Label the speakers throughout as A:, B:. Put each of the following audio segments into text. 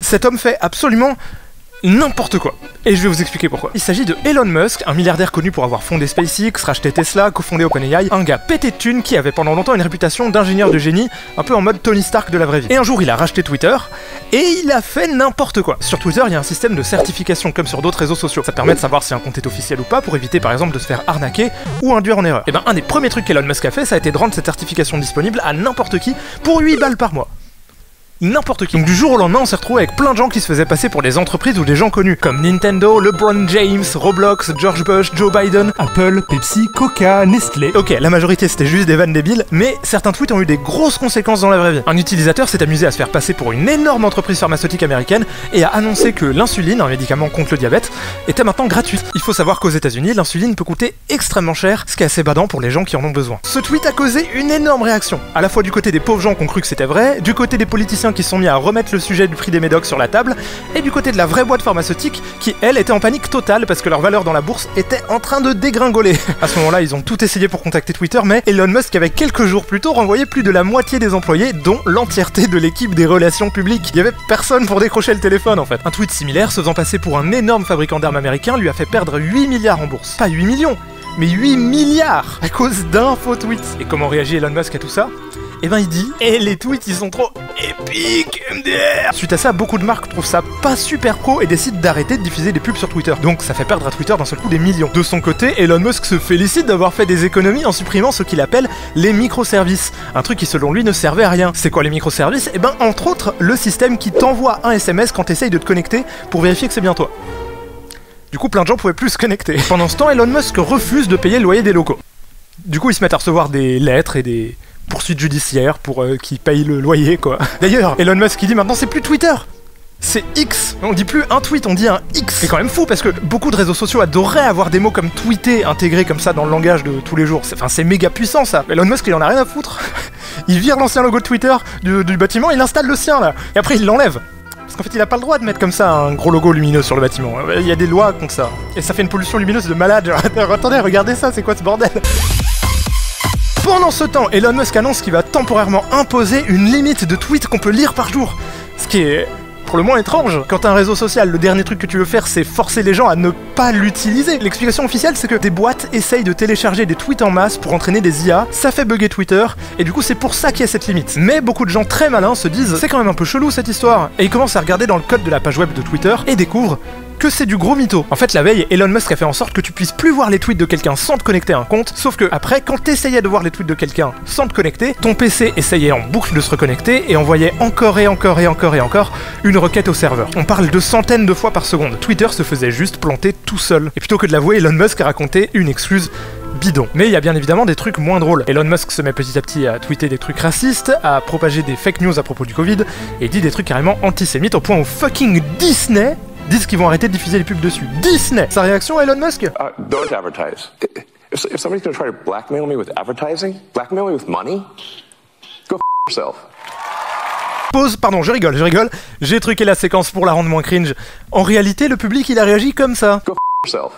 A: Cet homme fait absolument n'importe quoi. Et je vais vous expliquer pourquoi. Il s'agit de Elon Musk, un milliardaire connu pour avoir fondé SpaceX, racheté Tesla, cofondé OpenAI, un gars pété de thunes qui avait pendant longtemps une réputation d'ingénieur de génie, un peu en mode Tony Stark de la vraie vie. Et un jour il a racheté Twitter, et il a fait n'importe quoi. Sur Twitter, il y a un système de certification comme sur d'autres réseaux sociaux. Ça permet de savoir si un compte est officiel ou pas pour éviter par exemple de se faire arnaquer ou induire en erreur. Et ben un des premiers trucs qu'Elon Musk a fait, ça a été de rendre cette certification disponible à n'importe qui pour 8 balles par mois. N'importe qui. Donc du jour au lendemain, on s'est retrouvé avec plein de gens qui se faisaient passer pour des entreprises ou des gens connus, comme Nintendo, LeBron James, Roblox, George Bush, Joe Biden,
B: Apple, Pepsi, Coca, Nestlé.
A: Ok, la majorité c'était juste des vannes débiles, mais certains tweets ont eu des grosses conséquences dans la vraie vie. Un utilisateur s'est amusé à se faire passer pour une énorme entreprise pharmaceutique américaine et a annoncé que l'insuline, un médicament contre le diabète, était maintenant gratuite. Il faut savoir qu'aux États-Unis, l'insuline peut coûter extrêmement cher, ce qui est assez badant pour les gens qui en ont besoin. Ce tweet a causé une énorme réaction, à la fois du côté des pauvres gens qui ont cru que c'était vrai, du côté des politiciens qui se sont mis à remettre le sujet du prix des médocs sur la table, et du côté de la vraie boîte pharmaceutique qui, elle, était en panique totale parce que leur valeur dans la bourse était en train de dégringoler. À ce moment-là, ils ont tout essayé pour contacter Twitter, mais Elon Musk avait quelques jours plus tôt renvoyé plus de la moitié des employés, dont l'entièreté de l'équipe des relations publiques. Il y avait personne pour décrocher le téléphone en fait. Un tweet similaire, se faisant passer pour un énorme fabricant d'armes américain, lui a fait perdre 8 milliards en bourse. Pas 8 millions, mais 8 milliards à cause d'un faux tweet. Et comment réagit Elon Musk à tout ça ? Et ben il dit « Eh les tweets ils sont trop épiques MDR !» Suite à ça, beaucoup de marques trouvent ça pas super pro et décident d'arrêter de diffuser des pubs sur Twitter. Donc ça fait perdre à Twitter d'un seul coup des millions. De son côté, Elon Musk se félicite d'avoir fait des économies en supprimant ce qu'il appelle les microservices. Un truc qui selon lui ne servait à rien. C'est quoi les microservices ? Et ben entre autres, le système qui t'envoie un SMS quand t'essayes de te connecter pour vérifier que c'est bien toi. Du coup plein de gens pouvaient plus se connecter. Pendant ce temps, Elon Musk refuse de payer le loyer des locaux. Du coup ils se mettent à recevoir des lettres et des poursuites judiciaires pour qu'ils payent le loyer quoi. D'ailleurs, Elon Musk il dit maintenant c'est plus Twitter, c'est X. On dit plus un tweet, on dit un X. C'est quand même fou parce que beaucoup de réseaux sociaux adoraient avoir des mots comme tweeter intégrés comme ça dans le langage de tous les jours. C'est méga puissant ça. Elon Musk il en a rien à foutre. Il vire l'ancien logo de Twitter du bâtiment, il installe le sien là. Et après il l'enlève. Parce qu'en fait il a pas le droit de mettre comme ça un gros logo lumineux sur le bâtiment. Il y a des lois contre ça. Et ça fait une pollution lumineuse de malade. Attendez, regardez ça, c'est quoi ce bordel ? Pendant ce temps, Elon Musk annonce qu'il va temporairement imposer une limite de tweets qu'on peut lire par jour. Ce qui est pour le moins étrange. Quand t'as un réseau social, le dernier truc que tu veux faire, c'est forcer les gens à ne pas l'utiliser. L'explication officielle, c'est que des boîtes essayent de télécharger des tweets en masse pour entraîner des IA, ça fait bugger Twitter, et du coup c'est pour ça qu'il y a cette limite. Mais beaucoup de gens très malins se disent, c'est quand même un peu chelou cette histoire. Et ils commencent à regarder dans le code de la page web de Twitter, et découvrent que c'est du gros mytho. En fait, la veille, Elon Musk a fait en sorte que tu puisses plus voir les tweets de quelqu'un sans te connecter à un compte, sauf que après, quand t'essayais de voir les tweets de quelqu'un sans te connecter, ton PC essayait en boucle de se reconnecter et envoyait encore et encore et encore et encore une requête au serveur. On parle de centaines de fois par seconde. Twitter se faisait juste planter tout seul. Et plutôt que de l'avouer, Elon Musk a raconté une excuse bidon. Mais il y a bien évidemment des trucs moins drôles. Elon Musk se met petit à petit à tweeter des trucs racistes, à propager des fake news à propos du Covid, et dit des trucs carrément antisémites au point où fucking Disney disent qu'ils vont arrêter de diffuser les pubs dessus. Disney! Sa réaction à Elon Musk?
C: Don't advertise. If somebody's gonna try to blackmail me with advertising, blackmail me with money, go f yourself.
A: Pause, pardon, je rigole. J'ai truqué la séquence pour la rendre moins cringe. En réalité, le public, il a réagi comme ça.
C: Go f yourself.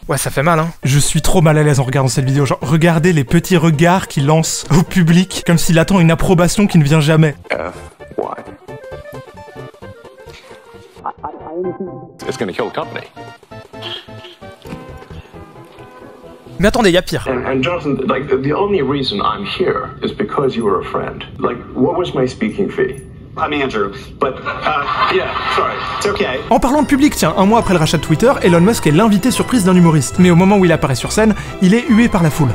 A: Ouais, ça fait mal, hein.
B: Je suis trop mal à l'aise en regardant cette vidéo. Genre, regardez les petits regards qu'il lance au public, comme s'il attend une approbation qui ne vient jamais.
C: F-Y. It's gonna kill the company.
A: Mais attendez, y a pire.
C: And Jonathan, like, the only reason I'm here is because you were a friend. Like, what was my speaking fee? I'm Andrew, but, yeah, sorry, it's okay.
A: En parlant de public, tiens, un mois après le rachat de Twitter, Elon Musk est l'invité surprise d'un humoriste. Mais au moment où il apparaît sur scène, il est hué par la foule.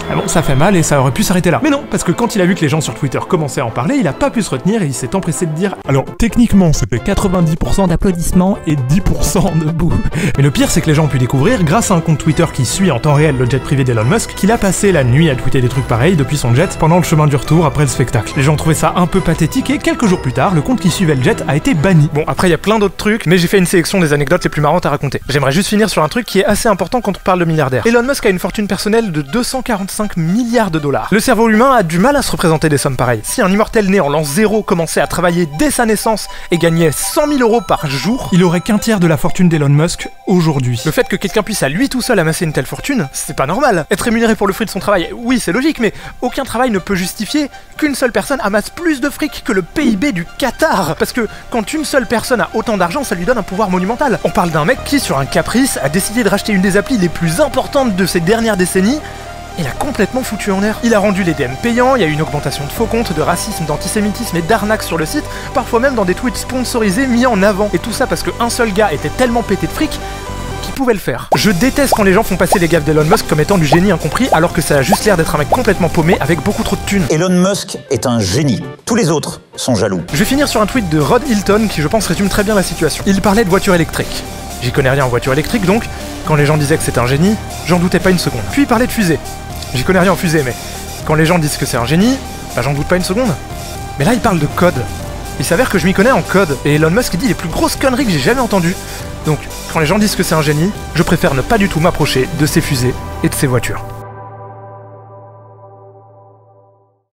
A: Ah bon, ça fait mal et ça aurait pu s'arrêter là. Mais non, parce que quand il a vu que les gens sur Twitter commençaient à en parler, il a pas pu se retenir et il s'est empressé de dire « Alors, techniquement, c'était 90% d'applaudissements et 10% de boue. » Mais le pire, c'est que les gens ont pu découvrir, grâce à un compte Twitter qui suit en temps réel le jet privé d'Elon Musk, qu'il a passé la nuit à tweeter des trucs pareils depuis son jet pendant le chemin du retour après le spectacle. Les gens ont trouvé ça un peu pathétique et quelques jours plus tard, le compte qui suivait le jet a été banni. Bon, après, il y a plein d'autres trucs, mais j'ai fait une sélection des anecdotes les plus marrantes à raconter. J'aimerais juste finir sur un truc qui est assez important quand on parle de milliardaires. Elon Musk a une fortune personnelle de 245 milliards de dollars. Le cerveau humain a du mal à se représenter des sommes pareilles. Si un immortel né en l'an 0 commençait à travailler dès sa naissance et gagnait 100 000 € par jour,
B: il aurait qu'un tiers de la fortune d'Elon Musk aujourd'hui.
A: Le fait que quelqu'un puisse à lui tout seul amasser une telle fortune, c'est pas normal. Être rémunéré pour le fruit de son travail, oui c'est logique, mais aucun travail ne peut justifier qu'une seule personne amasse plus de fric que le PIB du Qatar. Parce que quand une seule personne a autant d'argent, ça lui donne un pouvoir monumental. On parle d'un mec qui, sur un caprice, a décidé de racheter une des applis les plus importantes de ces dernières décennies. Il a complètement foutu en l'air. Il a rendu les DM payants, il y a eu une augmentation de faux comptes, de racisme, d'antisémitisme et d'arnaques sur le site, parfois même dans des tweets sponsorisés mis en avant. Et tout ça parce qu'un seul gars était tellement pété de fric qu'il pouvait le faire. Je déteste quand les gens font passer les gaffes d'Elon Musk comme étant du génie incompris alors que ça a juste l'air d'être un mec complètement paumé avec beaucoup trop de thunes.
D: Elon Musk est un génie. Tous les autres sont jaloux.
A: Je vais finir sur un tweet de Rod Hilton qui je pense résume très bien la situation. Il parlait de voitures électriques. J'y connais rien en voiture électrique donc, quand les gens disaient que c'était un génie, j'en doutais pas une seconde. Puis il parlait de fusée. J'y connais rien en fusée, mais quand les gens disent que c'est un génie, bah j'en doute pas une seconde. Mais là, il parle de code. Il s'avère que je m'y connais en code, et Elon Musk dit les plus grosses conneries que j'ai jamais entendues. Donc, quand les gens disent que c'est un génie, je préfère ne pas du tout m'approcher de ces fusées et de ces voitures.